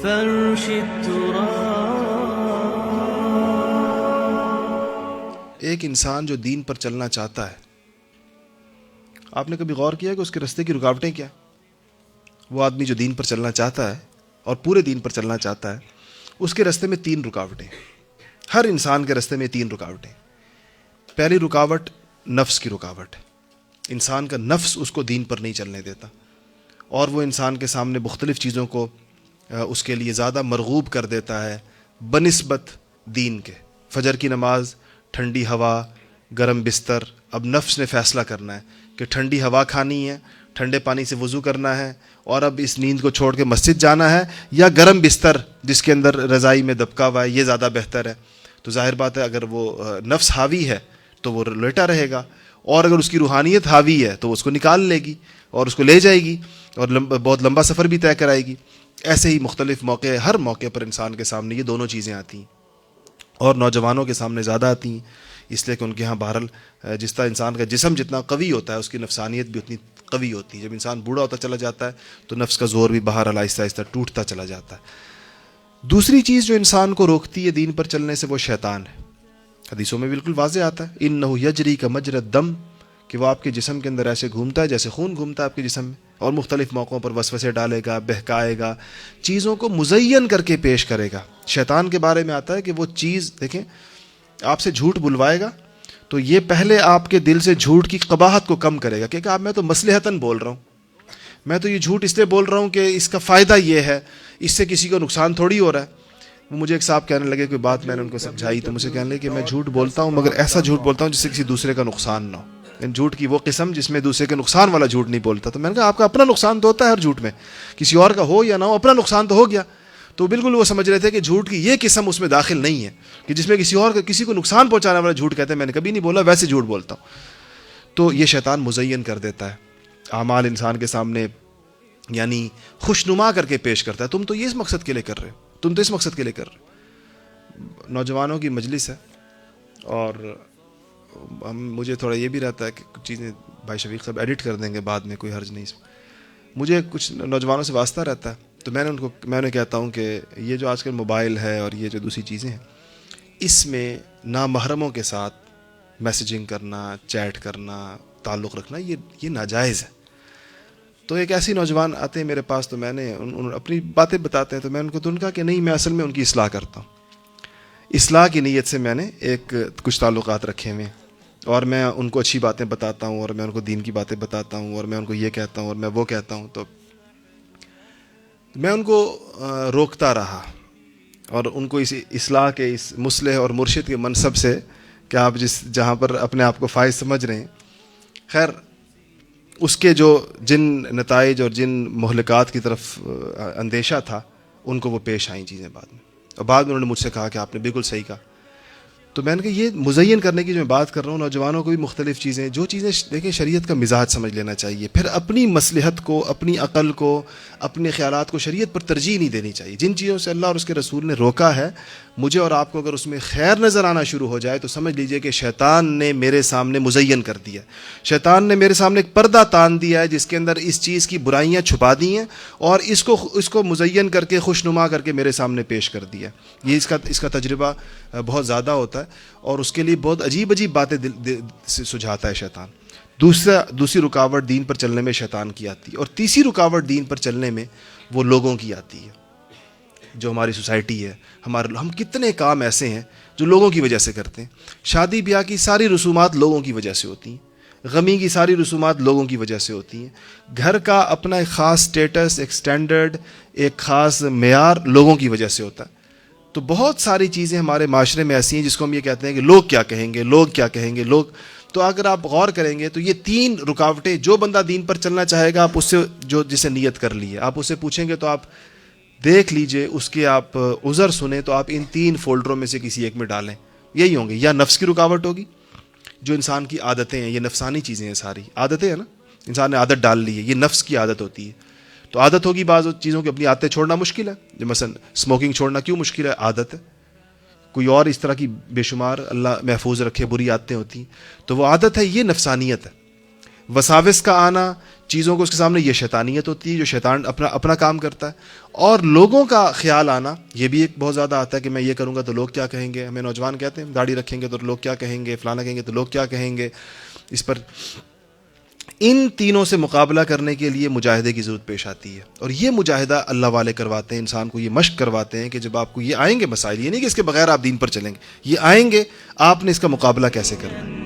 فرش التراب. ایک انسان جو دین پر چلنا چاہتا ہے، آپ نے کبھی غور کیا کہ اس کے راستے کی رکاوٹیں کیا؟ وہ آدمی جو دین پر چلنا چاہتا ہے اور پورے دین پر چلنا چاہتا ہے، اس کے راستے میں 3 رکاوٹیں. ہر انسان کے راستے میں 3 رکاوٹیں. پہلی رکاوٹ نفس کی رکاوٹ ہے. انسان کا نفس اس کو دین پر نہیں چلنے دیتا، اور وہ انسان کے سامنے مختلف چیزوں کو اس کے لیے زیادہ مرغوب کر دیتا ہے بنسبت دین کے. فجر کی نماز، ٹھنڈی ہوا، گرم بستر. اب نفس نے فیصلہ کرنا ہے کہ ٹھنڈی ہوا کھانی ہے، ٹھنڈے پانی سے وضو کرنا ہے، اور اب اس نیند کو چھوڑ کے مسجد جانا ہے، یا گرم بستر جس کے اندر رضائی میں دبکا ہوا ہے یہ زیادہ بہتر ہے. تو ظاہر بات ہے اگر وہ نفس حاوی ہے تو وہ لیٹا رہے گا، اور اگر اس کی روحانیت حاوی ہے تو اس کو نکال لے گی اور اس کو لے جائے گی اور بہت لمبا سفر بھی طے کرائے گی. ایسے ہی مختلف موقع، ہر موقع پر انسان کے سامنے یہ دونوں چیزیں آتی ہیں، اور نوجوانوں کے سامنے زیادہ آتی ہیں، اس لیے کہ ان کے ہاں بہرحال جس طرح انسان کا جسم جتنا قوی ہوتا ہے اس کی نفسانیت بھی اتنی قوی ہوتی ہے. جب انسان بوڑھا ہوتا چلا جاتا ہے تو نفس کا زور بھی بہرحال آہستہ آہستہ ٹوٹتا چلا جاتا ہے. دوسری چیز جو انسان کو روکتی ہے دین پر چلنے سے وہ شیطان ہے. حدیثوں میں بالکل واضح آتا ہے انہ یجری کا مجری الدم، کہ وہ آپ کے جسم کے اندر ایسے گھومتا ہے جیسے خون گھومتا ہے آپ کے جسم میں، اور مختلف موقعوں پر وسوسے ڈالے گا، بہکائے گا، چیزوں کو مزین کر کے پیش کرے گا. شیطان کے بارے میں آتا ہے کہ وہ چیز دیکھیں آپ سے جھوٹ بلوائے گا تو یہ پہلے آپ کے دل سے جھوٹ کی قباحت کو کم کرے گا کہ آپ میں تو مصلحتاً بول رہا ہوں، میں تو یہ جھوٹ اس لیے بول رہا ہوں کہ اس کا فائدہ یہ ہے، اس سے کسی کو نقصان تھوڑی ہو رہا ہے. وہ مجھے ایک صاحب کہنے لگے کوئی بات میں نے ان کو سمجھائی تو مجھے کہنے لگے کہ میں جھوٹ بولتا ہوں مگر ایسا جھوٹ بولتا ہوں جس سے کسی دوسرے کا نقصان نہ ہو. جھوٹ کی وہ قسم جس میں دوسرے کے نقصان والا جھوٹ نہیں بولتا. تو میں نے کہا آپ کا اپنا نقصان تو ہوتا ہے ہر جھوٹ میں، کسی اور کا ہو یا نہ ہو اپنا نقصان تو ہو گیا. تو بالکل وہ سمجھ رہے تھے کہ جھوٹ کی یہ قسم اس میں داخل نہیں ہے کہ جس میں کسی کو نقصان پہنچانے والا جھوٹ کہتے ہیں. میں نے کبھی نہیں بولا، ویسے جھوٹ بولتا ہوں. تو یہ شیطان مزین کر دیتا ہے اعمال انسان کے سامنے، یعنی خوشنما کر کے پیش کرتا ہے. تم تو یہ اس مقصد کے لیے کر رہے ہو، تم تو اس مقصد کے لیے کر رہے ہو. نوجوانوں کی مجلس ہے اور مجھے تھوڑا یہ بھی رہتا ہے کہ کچھ چیزیں بھائی شفیق صاحب ایڈٹ کر دیں گے بعد میں، کوئی حرج نہیں. اس میں مجھے کچھ نوجوانوں سے واسطہ رہتا ہے تو میں انہیں کہتا ہوں کہ یہ جو آج کل موبائل ہے اور یہ جو دوسری چیزیں ہیں، اس میں نامحرموں کے ساتھ میسیجنگ کرنا، چیٹ کرنا، تعلق رکھنا یہ ناجائز ہے. تو ایک ایسی نوجوان آتے ہیں میرے پاس تو میں نے اپنی باتیں بتاتے ہیں تو میں ان کو تو ان کا کہ نہیں میں اصل میں ان کی اصلاح کرتا ہوں. اصلاح کی نیت سے میں نے کچھ تعلقات رکھے ہوئے اور میں ان کو اچھی باتیں بتاتا ہوں اور میں ان کو دین کی باتیں بتاتا ہوں اور میں ان کو یہ کہتا ہوں اور میں وہ کہتا ہوں. تو میں ان کو روکتا رہا اور ان کو اس اصلاح کے اس مصلح اور مرشد کے منصب سے کہ آپ جہاں پر اپنے آپ کو فائز سمجھ رہے ہیں، خیر اس کے جن نتائج اور جن مہلکات کی طرف اندیشہ تھا ان کو وہ پیش آئیں چیزیں بعد میں، اور بعد میں انہوں نے مجھ سے کہا کہ آپ نے بالکل صحیح کہا. تو میں نے کہا یہ مزین کرنے کی جو میں بات کر رہا ہوں، نوجوانوں کو بھی مختلف چیزیں دیکھیں شریعت کا مزاج سمجھ لینا چاہیے، پھر اپنی مصلحت کو، اپنی عقل کو، اپنے خیالات کو شریعت پر ترجیح نہیں دینی چاہیے. جن چیزوں سے اللہ اور اس کے رسول نے روکا ہے، مجھے اور آپ کو اگر اس میں خیر نظر آنا شروع ہو جائے تو سمجھ لیجئے کہ شیطان نے میرے سامنے مزین کر دیا، شیطان نے میرے سامنے ایک پردہ تان دیا ہے جس کے اندر اس چیز کی برائیاں چھپا دی ہیں اور اس کو مزین کر کے خوشنما کر کے میرے سامنے پیش کر دیا. یہ اس کا تجربہ بہت زیادہ ہوتا ہے اور اس کے لیے بہت عجیب باتیں سجھاتا ہے شیطان. دوسری رکاوٹ دین پر چلنے میں شیطان کی آتی ہے. اور تیسری رکاوٹ دین پر چلنے میں وہ لوگوں کی آتی ہے، جو ہماری سوسائٹی ہے. ہم کتنے کام ایسے ہیں جو لوگوں کی وجہ سے کرتے ہیں. شادی بیاہ کی ساری رسومات لوگوں کی وجہ سے ہوتی ہیں، غمی کی ساری رسومات لوگوں کی وجہ سے ہوتی ہیں. گھر کا اپنا ایک خاص سٹیٹس، ایک سٹینڈرڈ، ایک خاص معیار لوگوں کی وجہ سے ہوتا ہے. تو بہت ساری چیزیں ہمارے معاشرے میں ایسی ہیں جس کو ہم یہ کہتے ہیں کہ لوگ کیا کہیں گے، لوگ کیا کہیں گے، لوگ. تو اگر آپ غور کریں گے تو یہ 3 رکاوٹیں، جو بندہ دین پر چلنا چاہے گا آپ اس سے جسے نیت کر لی ہے آپ اس سے پوچھیں گے تو آپ دیکھ لیجئے اس کے آپ عذر سنیں تو آپ ان 3 فولڈروں میں سے کسی ایک میں ڈالیں. یہی ہوں گے، یا نفس کی رکاوٹ ہوگی، جو انسان کی عادتیں ہیں، یہ نفسانی چیزیں ہیں، ساری عادتیں ہیں نا، انسان نے عادت ڈال لی ہے، یہ نفس کی عادت ہوتی ہے. تو عادت ہوگی، بعض چیزوں کی اپنی عادتیں چھوڑنا مشکل ہے، جو مثلا اسموکنگ چھوڑنا کیوں مشکل ہے؟ عادت ہے. کوئی اور اس طرح کی بے شمار اللہ محفوظ رکھے بری عادتیں ہوتی ہیں، تو وہ عادت ہے، یہ نفسانیت ہے. وساوس کا آنا، چیزوں کو اس کے سامنے یہ شیطانیت ہوتی ہے جو شیطان اپنا کام کرتا ہے. اور لوگوں کا خیال آنا یہ بھی ایک بہت زیادہ آتا ہے کہ میں یہ کروں گا تو لوگ کیا کہیں گے. ہمیں نوجوان کہتے ہیں داڑھی رکھیں گے تو لوگ کیا کہیں گے, فلانا کہیں گے تو لوگ کیا کہیں گے. اس پر ان تینوں سے مقابلہ کرنے کے لیے مجاہدے کی ضرورت پیش آتی ہے. اور یہ مجاہدہ اللہ والے کرواتے ہیں, انسان کو یہ مشق کرواتے ہیں کہ جب آپ کو یہ آئیں گے مسائل, یہ نہیں کہ اس کے بغیر آپ دین پر چلیں گے, یہ آئیں گے, آپ نے اس کا مقابلہ کیسے کرنا ہے.